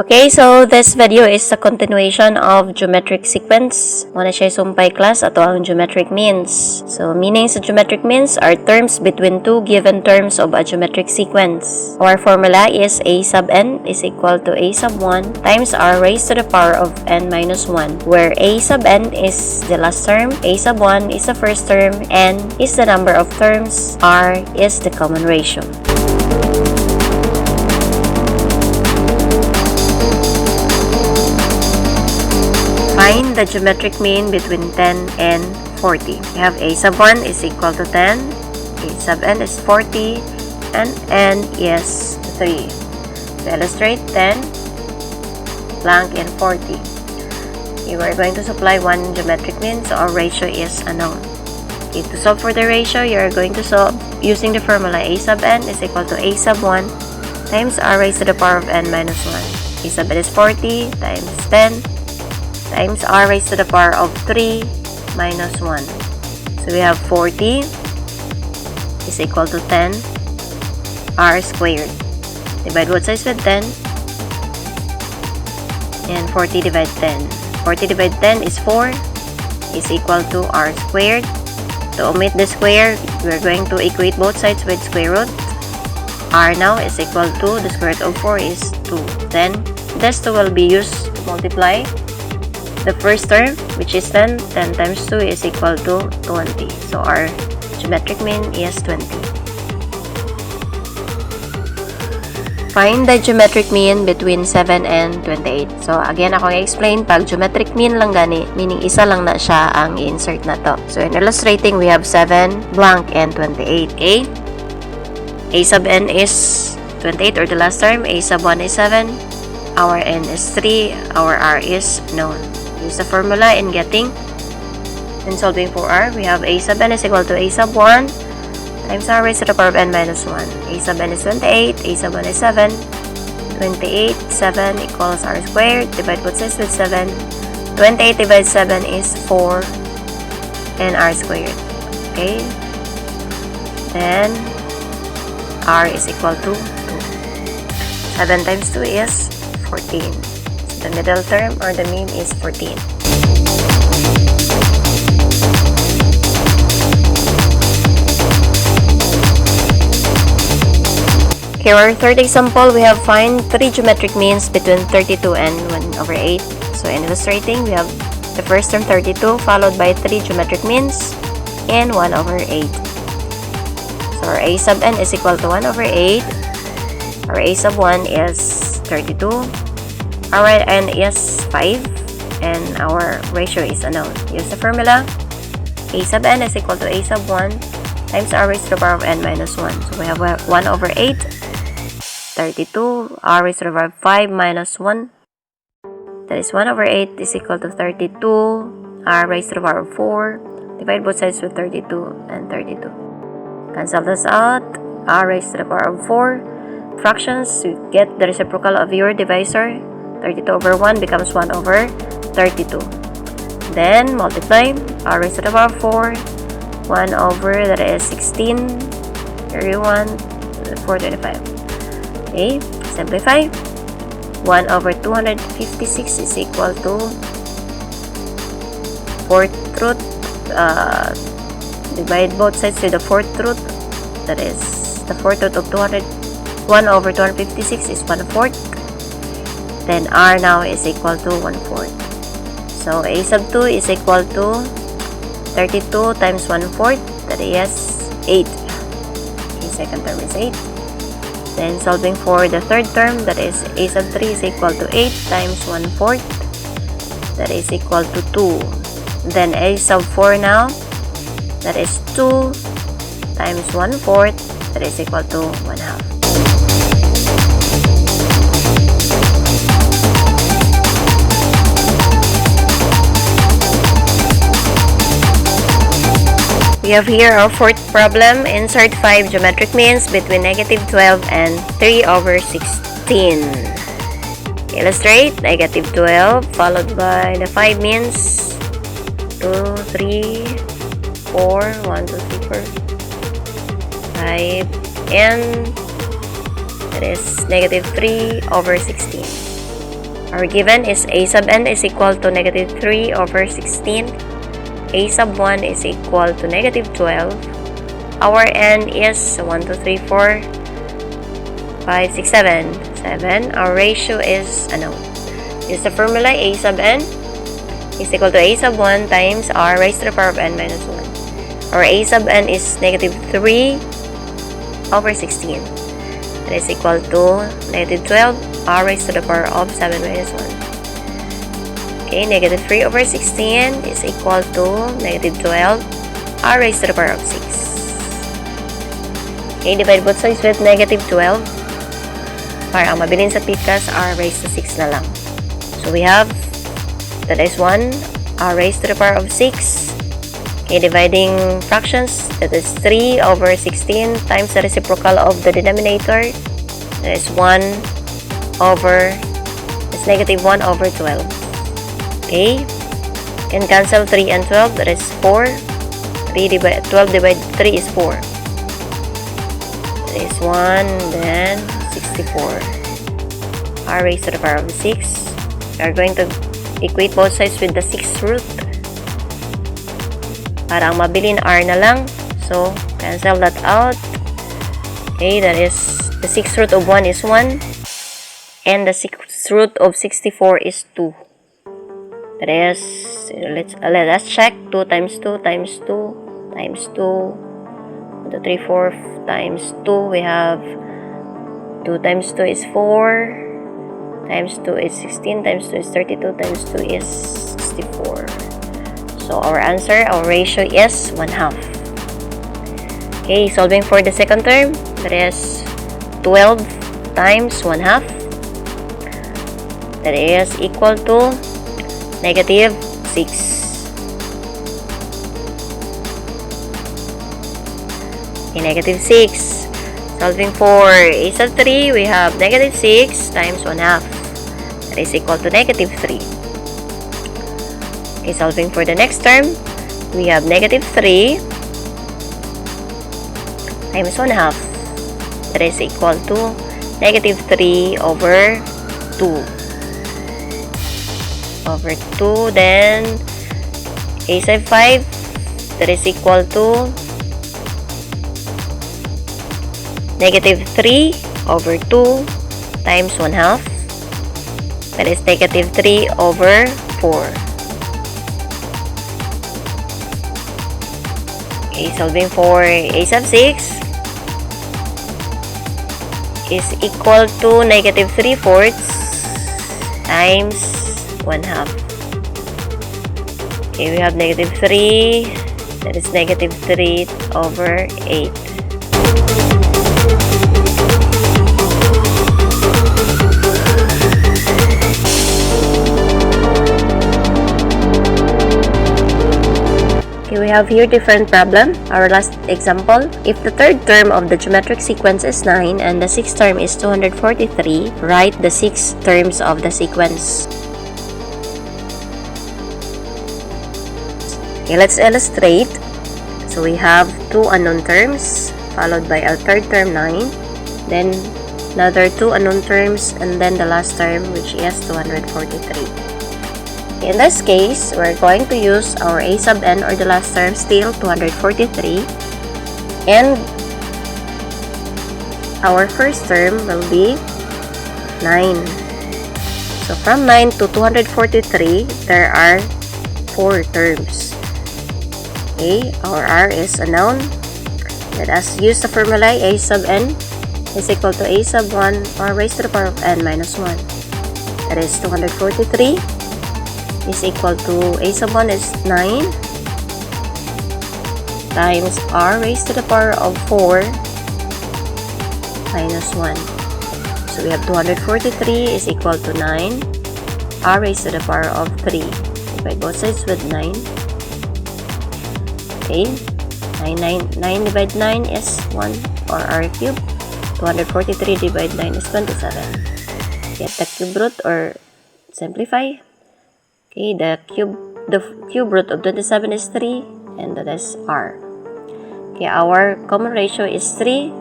Okay, so this video is a continuation of geometric sequence. Muna siya sumpay class ato ang geometric means. So, meaning sa geometric means are terms between two given terms of a geometric sequence. Our formula is a sub n is equal to a sub 1 times r raised to the power of n minus 1, where a sub n is the last term, a sub 1 is the first term, n is the number of terms, r is the common ratio. Find the geometric mean between 10 and 40. We have a sub 1 is equal to 10, a sub n is 40, and n is 3. To illustrate 10, blank, and 40. You are going to supply one geometric mean, so our ratio is unknown. Okay, to solve for the ratio, you are going to solve using the formula a sub n is equal to a sub 1 times r raised to the power of n minus 1. A sub n is 40 times 10 times r raised to the power of 3 minus 1. So we have 40 is equal to 10 r squared. Divide both sides with 10. And 40 divide 10. 40 divide 10 is 4 is equal to r squared. To omit the square, we're going to equate both sides with square root. R now is equal to the square root of 4 is 2. Then this 2 will be used to multiply the first term, which is 10. 10 times 2 is equal to 20. So our geometric mean is 20. Find the geometric mean between 7 and 28. So again, ako i-explain, pag geometric mean lang gani, meaning isa lang na siya ang i-insert na to. So in illustrating, we have 7, blank, and 28. Okay? A sub n is 28, or the last term. A sub 1 is 7. Our n is 3. Our r is known. Use the formula in getting and solving for r. We have a sub n is equal to a sub 1 times r raised to the power of n minus 1. A sub n is 28, a sub 1 is 7. 28, 7 equals r squared. Divide both sides with 7. 28 divided 7 is 4 and r squared. Okay? Then r is equal to 2. 7 times 2 is 14. The middle term or the mean is 14. Here our third example, we have find three geometric means between 32 and 1 over 8. So in illustrating, we have the first term 32 followed by 3 geometric means and 1 over 8. So our a sub n is equal to 1 over 8. Our a sub 1 is 32. Our n is 5, and our ratio is unknown. Use the formula. A sub n is equal to a sub 1 times r raised to the power of n minus 1. So we have 1 over 8, 32, r raised to the power of 5 minus 1. That is 1 over 8 is equal to 32, r raised to the power of 4. Divide both sides with 32 and 32. Cancel this out. R raised to the power of 4. Fractions, you get the reciprocal of your divisor. 32 over 1 becomes 1 over 32. Then, multiply. R raised to the power of 4. 1 over, that is 16. 31. 425. Okay, simplify. 1 over 256 is equal to 4th root. Divide both sides with the 4th root. That is the 4th root of 200. 1 over 256 is 1/4. Then r now is equal to 1/4. So a sub 2 is equal to 32 times 1/4. That is 8. Okay, second term is 8. Then solving for the third term, that is a sub 3 is equal to 8 times 1/4. That is equal to 2. Then a sub 4 now, that is 2 times 1/4. That is equal to 1/2. We have here our fourth problem. Insert 5 geometric means between -12 and 3 over 16. Illustrate -12 followed by the 5 means 2, 3, 4, 1, 2, 3, 4, 5, and that is -3 over 16. Our given is a sub n is equal to negative 3 over 16. A sub 1 is equal to negative 12. Our n is 1, 2, 3, 4, 5, 6, 7. 7. Our ratio is, use the formula a sub n is equal to a sub 1 times r raised to the power of n minus 1. Our a sub n is negative 3 over 16. That is equal to negative 12 r raised to the power of 7 minus 1. Okay, negative 3 over 16 is equal to negative 12 r raised to the power of 6. Okay, divide both sides with negative 12. Para ang mabilin sa pikas, r raised to 6 na lang. So we have, that is 1 r raised to the power of 6. Okay, dividing fractions, that is 3 over 16 times the reciprocal of the denominator. That is 1 over, it's negative 1 over 12. Okay, can cancel 3 and 12, that is 4. 12 divided 3 is 4. That is 1, then 64. R raised to the power of 6. We are going to equate both sides with the 6th root. Para ang mabilin r na lang. So, cancel that out. Okay, that is, the 6th root of 1 is 1. And the 6th root of 64 is 2. That is, let us check. 2 times 2 times 2 times 2. 1, 2, 3, 4 times 2. We have 2 times 2 is 4. Times 2 is 16. Times 2 is 32. Times 2 is 64. So our answer, our ratio is 1/2. Okay, solving for the second term, that is 12 times 1/2. That is equal to negative 6. Okay, negative 6. Solving for a sub 3, we have negative 6 times 1/2. That is equal to negative 3. Okay, solving for the next term, we have negative 3 times 1/2. That is equal to negative 3 over 2. Over 2, then a sub 5, that is equal to negative 3 over 2 times 1/2. That is negative 3 over 4. Okay, solving for a sub 6 is equal to negative 3/4 times 1/2. Okay, we have negative 3. That is negative 3 over 8. Okay, we have here different problem. Our last example, if the third term of the geometric sequence is 9 and the sixth term is 243, write the 6 terms of the sequence. Okay, let's illustrate. So we have 2 unknown terms, followed by our third term 9, then another 2 unknown terms, and then the last term, which is 243. In this case, we're going to use our a sub n, or the last term, still 243, and our first term will be 9. So from 9 to 243, there are 4 terms. Okay, our r is a noun. Let us use the formula a sub n is equal to a sub 1 or raised to the power of n minus 1. That is 243 is equal to a sub 1 is 9 times r raised to the power of 4 minus 1. So we have 243 is equal to 9 r raised to the power of 3. Divide both sides with 9. Okay, 9 divide 9 is 1, or r cubed. 243 divide 9 is 27. Get the cube root or simplify. Okay, the cube root of 27 is 3, and that is r. Okay, our common ratio is 3.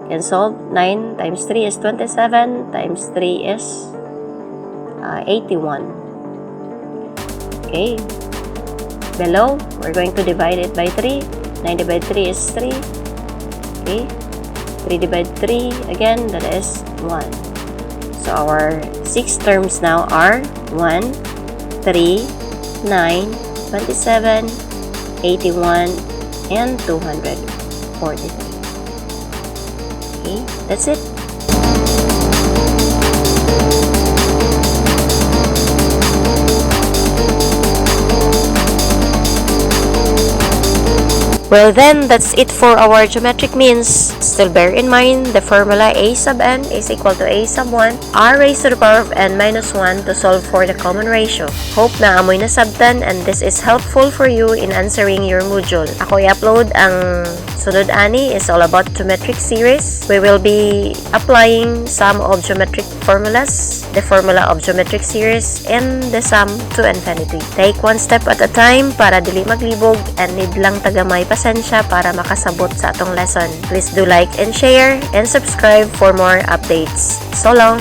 Can solve. 9 times 3 is 27, times 3 is 81. Okay. Below, we're going to divide it by 3. 9 divided 3 is 3. Okay. 3 divided 3, again, that is 1. So our 6 terms now are 1, 3, 9, 27, 81, and 243. Okay, that's it. Well then, that's it for our geometric means. Still bear in mind the formula a sub n is equal to a sub 1 r raised to the power of n minus 1 to solve for the common ratio. Hope na amoy na sabtan and this is helpful for you in answering your module. Ako i-upload ang sunod ani is all about geometric series. We will be applying sum of geometric formulas, the formula of geometric series, and the sum to infinity. Take one step at a time para dili maglibog and need lang tagamay pasensya para makasabot sa atong lesson. Please do like and share and subscribe for more updates. So long!